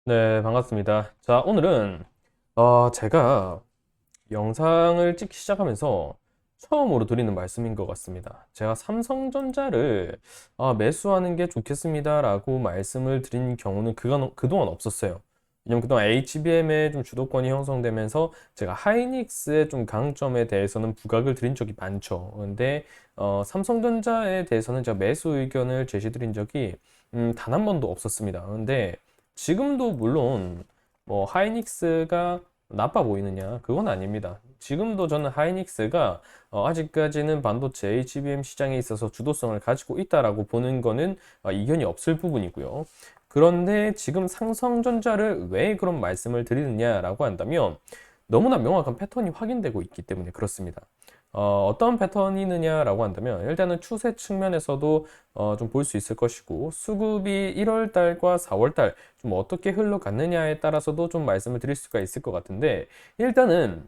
네, 반갑습니다. 자, 오늘은 제가 영상을 찍기 시작하면서 처음으로 드리는 말씀인 것 같습니다. 제가 삼성전자를 매수하는 게 좋겠습니다라고 말씀을 드린 경우는 그동안 없었어요. 왜냐면 그동안 HBM의 좀 주도권이 형성되면서 제가 하이닉스의 좀 강점에 대해서는 부각을 드린 적이 많죠. 근데 삼성전자에 대해서는 제가 매수 의견을 제시드린 적이 단 한 번도 없었습니다. 근데 지금도 물론 뭐 하이닉스가 나빠 보이느냐? 그건 아닙니다. 지금도 저는 하이닉스가 아직까지는 반도체 HBM 시장에 있어서 주도성을 가지고 있다라고 보는 거는 이견이 없을 부분이고요. 그런데 지금 삼성전자를 왜 그런 말씀을 드리느냐라고 한다면 너무나 명확한 패턴이 확인되고 있기 때문에 그렇습니다. 어떤 패턴이느냐라고 한다면 일단은 추세 측면에서도 좀 볼 수 있을 것이고 수급이 1월 달과 4월 달 좀 어떻게 흘러갔느냐에 따라서도 좀 말씀을 드릴 수가 있을 것 같은데 일단은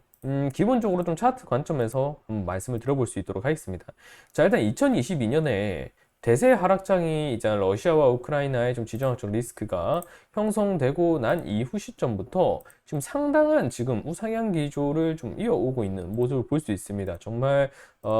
기본적으로 좀 차트 관점에서 한번 말씀을 드려볼 수 있도록 하겠습니다. 자, 일단 2022년에 대세 하락장이 이제 러시아와 우크라이나의 좀 지정학적 리스크가 형성되고 난 이후 시점부터 지금 상당한 지금 우상향 기조를 좀 이어오고 있는 모습을 볼 수 있습니다. 정말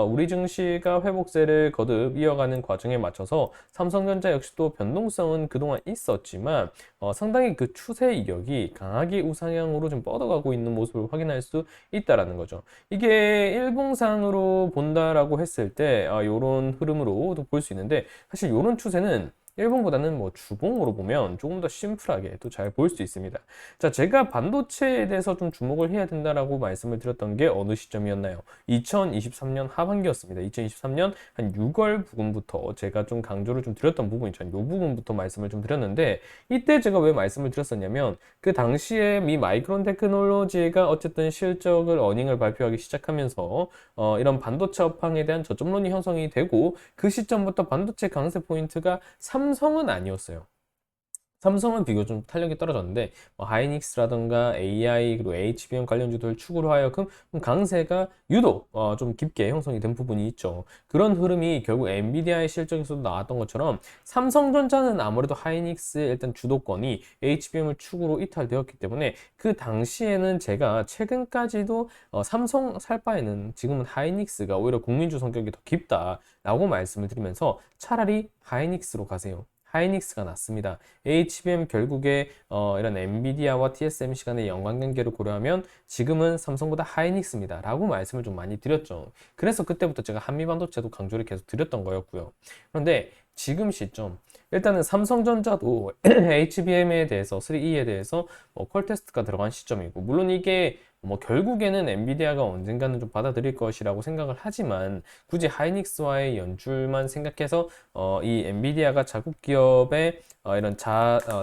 우리 증시가 회복세를 거듭 이어가는 과정에 맞춰서 삼성전자 역시도 변동성은 그동안 있었지만 상당히 그 추세 이격이 강하게 우상향으로 좀 뻗어가고 있는 모습을 확인할 수 있다라는 거죠. 이게 일봉상으로 본다라고 했을 때 이런 흐름으로도 볼 수 있는데 사실 이런 추세는 일봉보다는 뭐 주봉으로 보면 조금 더 심플하게 또 잘 보일 수 있습니다. 자, 제가 반도체에 대해서 좀 주목을 해야 된다라고 말씀을 드렸던 게 어느 시점이었나요? 2023년 하반기였습니다. 2023년 한 6월 부근부터 제가 좀 강조를 좀 드렸던 부분이죠. 이 부분부터 말씀을 좀 드렸는데 이때 제가 왜 말씀을 드렸었냐면 그 당시에 미 마이크론 테크놀로지가 어쨌든 실적을 어닝을 발표하기 시작하면서 이런 반도체 업황에 대한 저점론이 형성이 되고 그 시점부터 반도체 강세 포인트가 삼성은 아니었어요. 삼성은 비교적 좀 탄력이 떨어졌는데 뭐 하이닉스라던가 AI 그리고 HBM 관련주들 축으로 하여금 좀 강세가 유독 좀 깊게 형성이 된 부분이 있죠. 그런 흐름이 결국 엔비디아의 실적에서도 나왔던 것처럼 삼성전자는 아무래도 하이닉스의 일단 주도권이 HBM을 축으로 이탈되었기 때문에 그 당시에는 제가 최근까지도 삼성 살 바에는 지금은 하이닉스가 오히려 국민주 성격이 더 깊다라고 말씀을 드리면서 차라리 하이닉스로 가세요. 하이닉스가 낫습니다. HBM 결국에 이런 엔비디아와 TSMC 간의 연관관계를 고려하면 지금은 삼성보다 하이닉스입니다. 라고 말씀을 좀 많이 드렸죠. 그래서 그때부터 제가 한미반도체도 강조를 계속 드렸던 거였고요. 그런데 지금 시점 일단은 삼성전자도 HBM에 대해서 3E에 대해서 퀄 테스트가 들어간 시점이고 물론 이게 뭐 결국에는 엔비디아가 언젠가는 좀 받아들일 것이라고 생각을 하지만 굳이 하이닉스와의 연줄만 생각해서 이 엔비디아가 자국 기업의 이런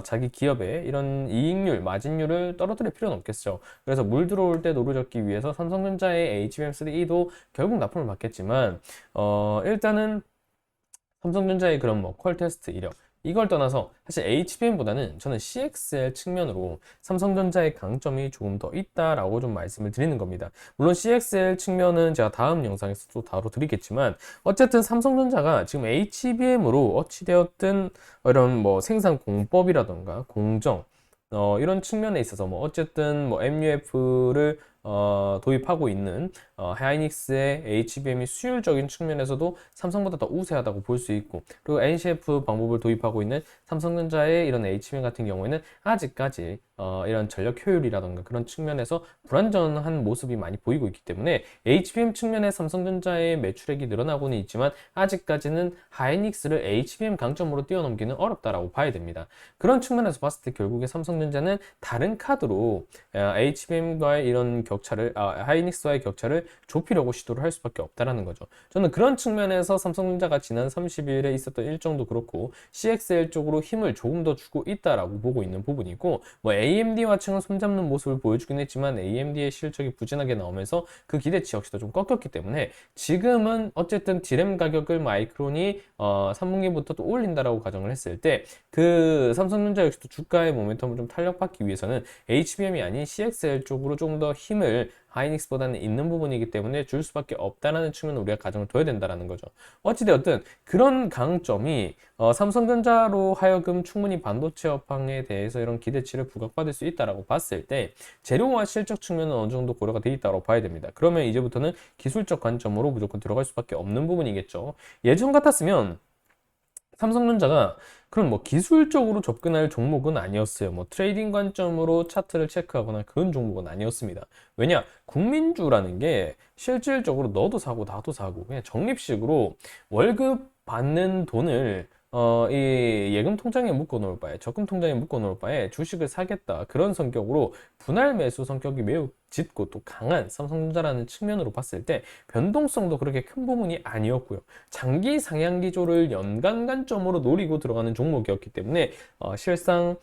자기 기업의 이런 이익률, 마진율을 떨어뜨릴 필요는 없겠죠. 그래서 물 들어올 때 노를 젓기 위해서 삼성전자의 HBM3E도 결국 납품을 받겠지만 일단은 삼성전자의 그런 뭐 퀄 테스트 이력 이걸 떠나서 사실 HBM보다는 저는 CXL 측면으로 삼성전자의 강점이 조금 더 있다라고 좀 말씀을 드리는 겁니다. 물론 CXL 측면은 제가 다음 영상에서 또 다뤄드리겠지만 어쨌든 삼성전자가 지금 HBM으로 어찌되었든 이런 뭐 생산 공법이라던가 공정 이런 측면에 있어서 뭐 어쨌든 뭐 MUF를 도입하고 있는 하이닉스의 HBM이 수율적인 측면에서도 삼성보다 더 우세하다고 볼 수 있고 그리고 NCF 방법을 도입하고 있는 삼성전자의 이런 HBM 같은 경우에는 아직까지 이런 전력 효율이라던가 그런 측면에서 불완전한 모습이 많이 보이고 있기 때문에 HBM 측면에 삼성전자의 매출액이 늘어나고는 있지만 아직까지는 하이닉스를 HBM 강점으로 뛰어넘기는 어렵다라고 봐야 됩니다. 그런 측면에서 봤을 때 결국에 삼성전자는 다른 카드로 HBM과의 이런 격차를 하이닉스와의 격차를 좁히려고 시도를 할 수밖에 없다라는 거죠. 저는 그런 측면에서 삼성전자가 지난 30일에 있었던 일정도 그렇고 CXL 쪽으로 힘을 조금 더 주고 있다라고 보고 있는 부분이고 뭐 AMD와 층은 손잡는 모습을 보여주긴 했지만 AMD의 실적이 부진하게 나오면서 그 기대치 역시도 좀 꺾였기 때문에 지금은 어쨌든 디램 가격을 마이크론이 3분기부터 또 올린다라고 가정을 했을 때 그 삼성전자 역시도 주가의 모멘텀을 좀 탄력받기 위해서는 HBM이 아닌 CXL 쪽으로 좀 더 힘을 가능성을 하이닉스보다는 있는 부분이기 때문에 줄 수밖에 없다라는 측면을 우리가 가정을 둬야 된다라는 거죠. 어찌되었든 그런 강점이 삼성전자로 하여금 충분히 반도체 업황에 대해서 이런 기대치를 부각받을 수 있다라고 봤을 때 재료와 실적 측면은 어느 정도 고려가 돼 있다고 봐야 됩니다. 그러면 이제부터는 기술적 관점으로 무조건 들어갈 수밖에 없는 부분이겠죠. 예전 같았으면 삼성전자가 그런 뭐 기술적으로 접근할 종목은 아니었어요. 뭐 트레이딩 관점으로 차트를 체크하거나 그런 종목은 아니었습니다. 왜냐? 국민주라는 게 실질적으로 너도 사고 나도 사고 그냥 적립식으로 월급 받는 돈을 이 예금 통장에 묶어 놓을 바에 적금 통장에 묶어 놓을 바에 주식을 사겠다. 그런 성격으로 분할 매수 성격이 매우 짙고 또 강한 삼성전자라는 측면으로 봤을 때 변동성도 그렇게 큰 부분이 아니었고요. 장기 상향 기조를 연간 관점으로 노리고 들어가는 종목이었기 때문에 실상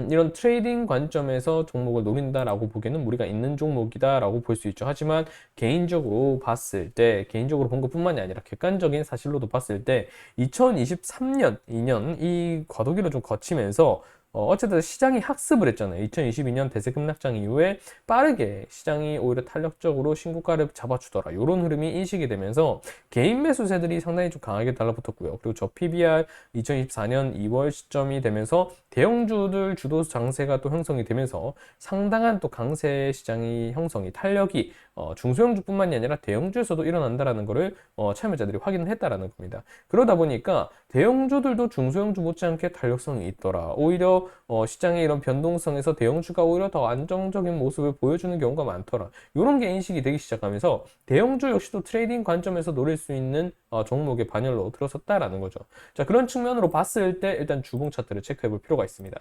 이런 트레이딩 관점에서 종목을 노린다라고 보기에는 무리가 있는 종목이다라고 볼 수 있죠. 하지만 개인적으로 봤을 때, 개인적으로 본 것뿐만이 아니라 객관적인 사실로도 봤을 때 2023년, 2년 이 과도기를 좀 거치면서 어쨌든 시장이 학습을 했잖아요. 2022년 대세 급락장 이후에 빠르게 시장이 오히려 탄력적으로 신고가를 잡아주더라. 이런 흐름이 인식이 되면서 개인 매수세들이 상당히 좀 강하게 달라붙었고요. 그리고 저 PBR 2024년 2월 시점이 되면서 대형주들 주도 장세가 또 형성이 되면서 상당한 또 강세 시장이 형성이 탄력이 중소형주뿐만이 아니라 대형주에서도 일어난다라는 것을 참여자들이 확인을 했다라는 겁니다. 그러다 보니까 대형주들도 중소형주 못지않게 탄력성이 있더라. 오히려 시장의 이런 변동성에서 대형주가 오히려 더 안정적인 모습을 보여주는 경우가 많더라. 이런 게 인식이 되기 시작하면서 대형주 역시도 트레이딩 관점에서 노릴 수 있는 종목의 반열로 들어섰다라는 거죠. 자, 그런 측면으로 봤을 때 일단 주봉 차트를 체크해 볼 필요가 있습니다.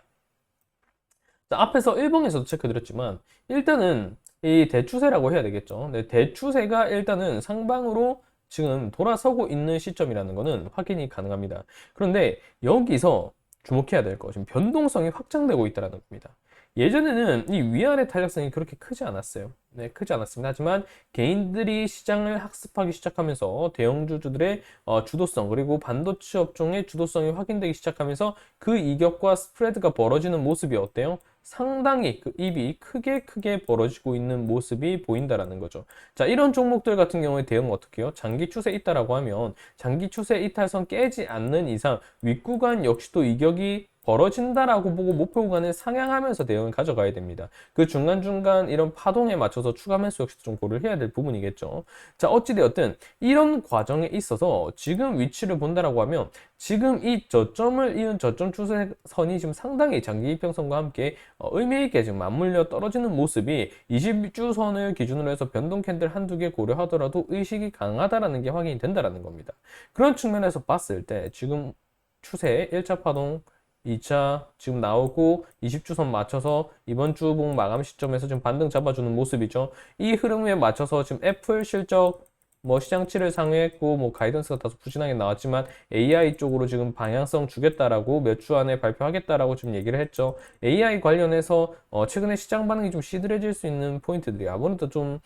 자, 앞에서 일봉에서도 체크드렸지만 일단은 이 대추세라고 해야 되겠죠. 네, 대추세가 일단은 상방으로 지금 돌아서고 있는 시점이라는 것은 확인이 가능합니다. 그런데 여기서 주목해야 될 거, 지금 변동성이 확장되고 있다는 겁니다. 예전에는 이 위아래 탄력성이 그렇게 크지 않았어요. 네, 크지 않았습니다. 하지만 개인들이 시장을 학습하기 시작하면서 대형주주들의 주도성 그리고 반도체 업종의 주도성이 확인되기 시작하면서 그 이격과 스프레드가 벌어지는 모습이 어때요? 상당히 그 입이 크게 벌어지고 있는 모습이 보인다라는 거죠. 자, 이런 종목들 같은 경우에 대응은 어떻게 해요? 장기 추세 있다라고 하면 장기 추세 이탈선 깨지 않는 이상 윗구간 역시도 이격이 벌어진다라고 보고 목표 구간을 상향하면서 대응을 가져가야 됩니다. 그 중간중간 이런 파동에 맞춰서 추가 매수 역시도 좀 고려를 해야 될 부분이겠죠. 자, 어찌되었든 이런 과정에 있어서 지금 위치를 본다라고 하면 지금 이 저점을 이은 저점 추세선이 지금 상당히 장기 이평선과 함께 의미 있게 지금 맞물려 떨어지는 모습이 20주선을 기준으로 해서 변동 캔들 한두 개 고려하더라도 의식이 강하다라는 게 확인이 된다라는 겁니다. 그런 측면에서 봤을 때 지금 추세 1차 파동 2차 지금 나오고 20주선 맞춰서 이번 주봉 마감 시점에서 지금 반등 잡아주는 모습이죠. 이 흐름에 맞춰서 지금 애플 실적 뭐 시장치를 상회했고 뭐 가이던스가 다소 부진하게 나왔지만 AI 쪽으로 지금 방향성 주겠다라고 몇 주 안에 발표하겠다라고 지금 얘기를 했죠. AI 관련해서 최근에 시장 반응이 좀 시들해질 수 있는 포인트들이 아무래도 좀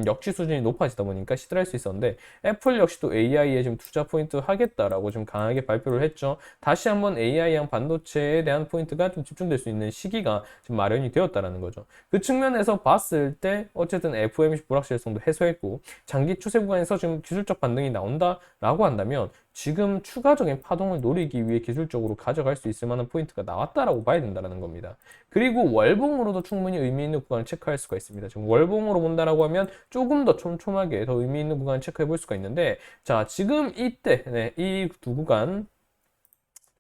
역시 수준이 높아지다 보니까 시들할 수 있었는데 애플 역시도 AI에 지금 투자 포인트 하겠다라고 지금 강하게 발표를 했죠. 다시 한번 AI랑 반도체에 대한 포인트가 좀 집중될 수 있는 시기가 지금 마련이 되었다라는 거죠. 그 측면에서 봤을 때 어쨌든 FOMC 불확실성도 해소했고 장기 추세 구간에서 지금 기술적 반등이 나온다라고 한다면 지금 추가적인 파동을 노리기 위해 기술적으로 가져갈 수 있을 만한 포인트가 나왔다라고 봐야 된다는 겁니다. 그리고 월봉으로도 충분히 의미 있는 구간을 체크할 수가 있습니다. 지금 월봉으로 본다라고 하면 조금 더 촘촘하게 더 의미 있는 구간을 체크해 볼 수가 있는데 자, 지금 이때 이 두 구간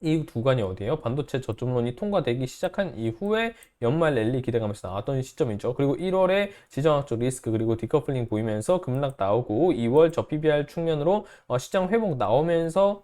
이 두 구간이 어디예요? 반도체 저점론이 통과되기 시작한 이후에 연말 랠리 기대감에서 나왔던 시점이죠. 그리고 1월에 지정학적 리스크 그리고 디커플링 보이면서 급락 나오고 2월 저 PBR 측면으로 시장 회복 나오면서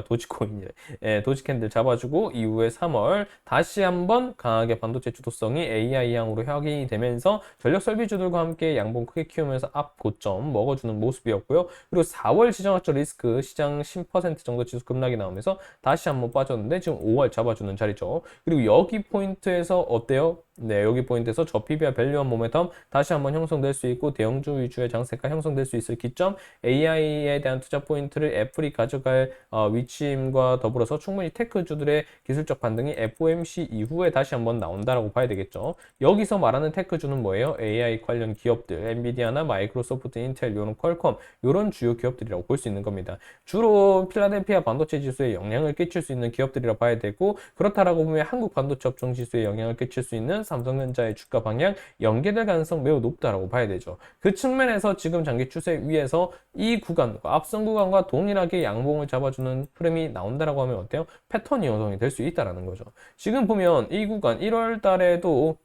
도지코인이래. 예, 도지캔들 잡아주고 이후에 3월 다시 한번 강하게 반도체 주도성이 AI 향으로 확인이 되면서 전력 설비주들과 함께 양봉 크게 키우면서 앞 고점 먹어주는 모습이었고요. 그리고 4월 지정학적 리스크 시장 10% 정도 지수 급락이 나오면서 다시 한번 빠졌는데 지금 5월 잡아주는 자리죠. 그리고 여기 포인트에서 어때요? 네, 여기 포인트에서 저 PBR 밸류원 모멘텀 다시 한번 형성될 수 있고 대형주 위주의 장세가 형성될 수 있을 기점, AI에 대한 투자 포인트를 애플이 가져갈 위치임과 더불어서 충분히 테크주들의 기술적 반등이 FOMC 이후에 다시 한번 나온다라고 봐야 되겠죠. 여기서 말하는 테크주는 뭐예요? AI 관련 기업들, 엔비디아나 마이크로소프트, 인텔, 이런 퀄컴, 이런 주요 기업들이라고 볼 수 있는 겁니다. 주로 필라델피아 반도체 지수에 영향을 끼칠 수 있는 기업들이라 봐야 되고, 그렇다라고 보면 한국 반도체 업종 지수에 영향을 끼칠 수 있는 삼성전자의 주가 방향 연계될 가능성 매우 높다라고 봐야 되죠. 그 측면에서 지금 장기 추세 위에서 이 구간과 앞선 구간과 동일하게 양봉을 잡아주는 흐름이 나온다라고 하면 어때요? 패턴이 형성이 될 수 있다라는 거죠. 지금 보면 이 구간 1월 달에도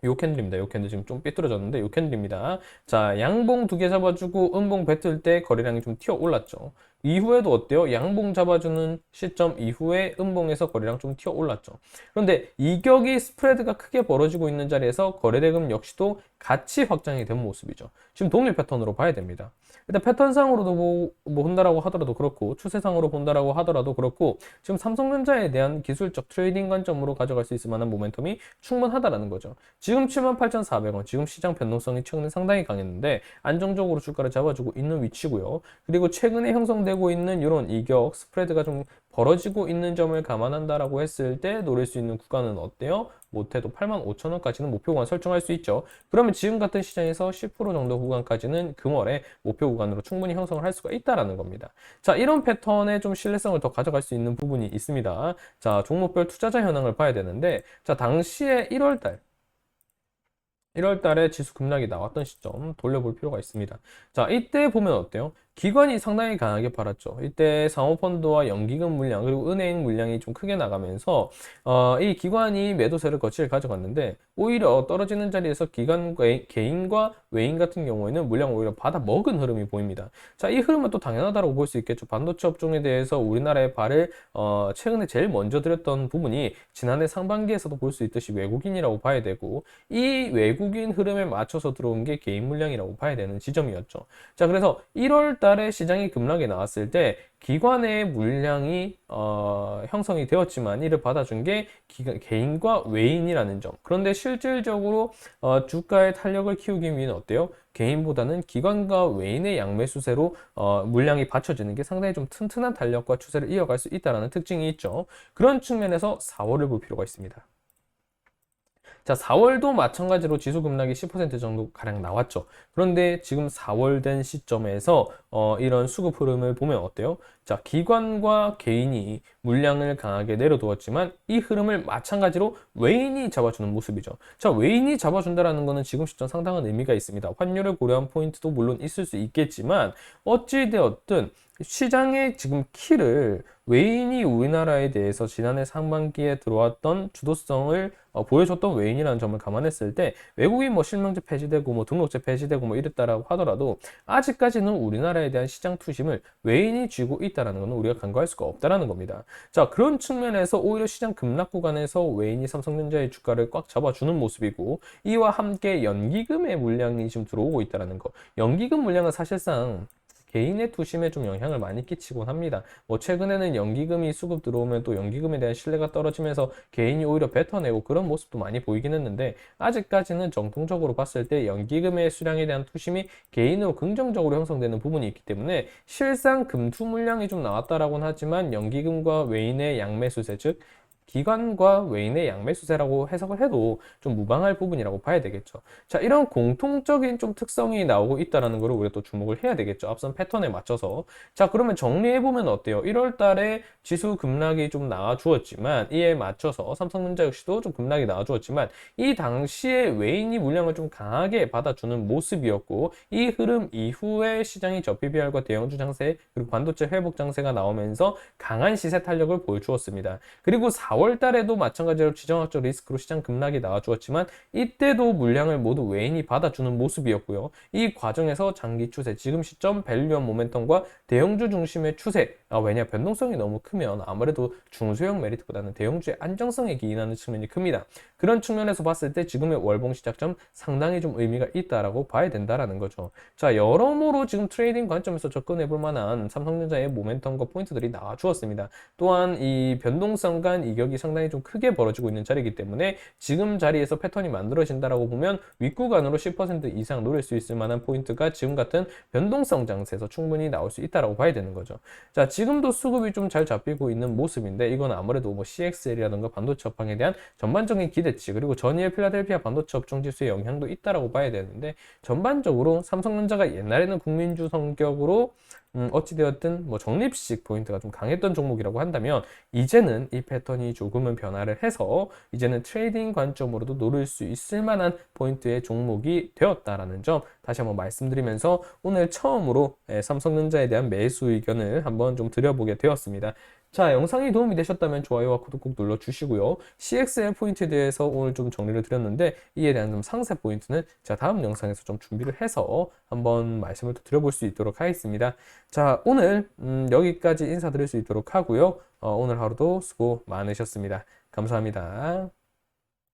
요 캔들입니다. 요 캔들 지금 좀 삐뚤어졌는데 요 캔들입니다. 자, 양봉 두 개 잡아주고 음봉 뱉을 때 거래량이 좀 튀어 올랐죠. 이후에도 어때요? 양봉 잡아주는 시점 이후에 음봉에서 거래량 좀 튀어 올랐죠. 그런데 이격이 스프레드가 크게 벌어지고 있는 자리에서 거래대금 역시도 같이 확장이 된 모습이죠. 지금 동일 패턴으로 봐야 됩니다. 일단 패턴상으로도 본다라고 하더라도 그렇고 추세상으로 본다라고 하더라도 그렇고 지금 삼성전자에 대한 기술적 트레이딩 관점으로 가져갈 수 있을 만한 모멘텀이 충분하다라는 거죠. 지금 78,400원, 지금 시장 변동성이 최근에 상당히 강했는데 안정적으로 주가를 잡아주고 있는 위치고요. 그리고 최근에 형성되고 있는 이런 이격 스프레드가 좀 벌어지고 있는 점을 감안한다라고 했을 때 노릴 수 있는 구간은 어때요? 못해도 85,000원까지는 목표 구간 설정할 수 있죠. 그러면 지금 같은 시장에서 10% 정도 구간까지는 금월에 목표 구간으로 충분히 형성을 할 수가 있다라는 겁니다. 자, 이런 패턴에 좀 신뢰성을 더 가져갈 수 있는 부분이 있습니다. 자, 종목별 투자자 현황을 봐야 되는데, 자, 당시에 1월 달에 지수 급락이 나왔던 시점 돌려볼 필요가 있습니다. 자, 이때 보면 어때요? 기관이 상당히 강하게 팔았죠. 이때 사모펀드와 연기금 물량 그리고 은행 물량이 좀 크게 나가면서 이 기관이 매도세를 거치를 가져갔는데 오히려 떨어지는 자리에서 개인과 외인 같은 경우에는 물량을 오히려 받아 먹은 흐름이 보입니다. 자, 이 흐름은 또 당연하다고 볼 수 있겠죠. 반도체 업종에 대해서 우리나라의 발을 최근에 제일 먼저 들였던 부분이 지난해 상반기에서도 볼 수 있듯이 외국인이라고 봐야 되고, 이 외국인 흐름에 맞춰서 들어온 게 개인 물량이라고 봐야 되는 지점이었죠. 자, 그래서 1월 달에 시장이 급락이 나왔을 때 기관의 물량이 형성이 되었지만 이를 받아준 게 개인과 외인이라는 점. 그런데 실질적으로 주가의 탄력을 키우기 위해는 어때요? 개인보다는 기관과 외인의 양매 수세로 물량이 받쳐지는 게 상당히 좀 튼튼한 탄력과 추세를 이어갈 수 있다는 특징이 있죠. 그런 측면에서 4월을 볼 필요가 있습니다. 자, 4월도 마찬가지로 지수 급락이 10% 정도 가량 나왔죠. 그런데 지금 4월 된 시점에서 이런 수급 흐름을 보면 어때요? 자, 기관과 개인이 물량을 강하게 내려두었지만 이 흐름을 마찬가지로 외인이 잡아주는 모습이죠. 자, 외인이 잡아준다라는 것은 지금 시점 상당한 의미가 있습니다. 환율을 고려한 포인트도 물론 있을 수 있겠지만 어찌되었든 시장의 지금 키를 외인이 우리나라에 대해서 지난해 상반기에 들어왔던 주도성을 보여줬던 외인이라는 점을 감안했을 때 외국인 뭐 실명제 폐지되고 뭐 등록제 폐지되고 뭐 이랬다라고 하더라도 아직까지는 우리나라에 대한 시장 투심을 외인이 쥐고 있다라는 것은 우리가 간과할 수가 없다라는 겁니다. 자, 그런 측면에서 오히려 시장 급락 구간에서 외인이 삼성전자의 주가를 꽉 잡아주는 모습이고, 이와 함께 연기금의 물량이 지금 들어오고 있다라는 거. 연기금 물량은 사실상 개인의 투심에 좀 영향을 많이 끼치곤 합니다. 뭐 최근에는 연기금이 수급 들어오면 또 연기금에 대한 신뢰가 떨어지면서 개인이 오히려 뱉어내고 그런 모습도 많이 보이긴 했는데, 아직까지는 정통적으로 봤을 때 연기금의 수량에 대한 투심이 개인으로 긍정적으로 형성되는 부분이 있기 때문에 실상 금투 물량이 좀 나왔다라고는 하지만 연기금과 외인의 양매 수세, 즉 기관과 외인의 양매 수세라고 해석을 해도 좀 무방할 부분이라고 봐야 되겠죠. 자, 이런 공통적인 좀 특성이 나오고 있다는 거를 우리가 또 주목을 해야 되겠죠. 앞선 패턴에 맞춰서. 자, 그러면 정리해보면 어때요? 1월 달에 지수 급락이 좀 나와주었지만, 이에 맞춰서 삼성전자 역시도 좀 급락이 나와주었지만, 이 당시에 외인이 물량을 좀 강하게 받아주는 모습이었고, 이 흐름 이후에 시장이 저 PBR과 대형주 장세, 그리고 반도체 회복 장세가 나오면서 강한 시세 탄력을 보여주었습니다. 그리고 4월 달에도 마찬가지로 지정학적 리스크로 시장 급락이 나와주었지만 이때도 물량을 모두 외인이 받아주는 모습이었고요. 이 과정에서 장기 추세, 지금 시점 밸류원 모멘텀과 대형주 중심의 추세, 왜냐 변동성이 너무 크면 아무래도 중소형 메리트보다는 대형주의 안정성에 기인하는 측면이 큽니다. 그런 측면에서 봤을 때 지금의 월봉 시작점 상당히 좀 의미가 있다라고 봐야 된다라는 거죠. 자, 여러모로 지금 트레이딩 관점에서 접근해 볼 만한 삼성전자의 모멘텀과 포인트들이 나와 주었습니다. 또한 이 변동성 간 이격이 공격이 상당히 좀 크게 벌어지고 있는 자리이기 때문에 지금 자리에서 패턴이 만들어진다라고 보면 윗구간으로 10% 이상 노릴 수 있을 만한 포인트가 지금 같은 변동성 장세에서 충분히 나올 수 있다라고 봐야 되는 거죠. 자, 지금도 수급이 좀 잘 잡히고 있는 모습인데 이건 아무래도 뭐 CXL이라든가 반도체 업황에 대한 전반적인 기대치 그리고 전일 필라델피아 반도체 업종 지수의 영향도 있다라고 봐야 되는데 전반적으로 삼성전자가 옛날에는 국민주 성격으로 어찌되었든 뭐 적립식 포인트가 좀 강했던 종목이라고 한다면 이제는 이 패턴이 조금은 변화를 해서 이제는 트레이딩 관점으로도 노릴 수 있을 만한 포인트의 종목이 되었다라는 점 다시 한번 말씀드리면서 오늘 처음으로 삼성전자에 대한 매수 의견을 한번 좀 드려보게 되었습니다. 자, 영상이 도움이 되셨다면 좋아요와 구독 꼭 눌러주시고요. CXL 포인트에 대해서 오늘 좀 정리를 드렸는데 이에 대한 좀 상세 포인트는 제가 다음 영상에서 좀 준비를 해서 한번 말씀을 또 드려볼 수 있도록 하겠습니다. 자, 오늘 여기까지 인사드릴 수 있도록 하고요. 오늘 하루도 수고 많으셨습니다. 감사합니다.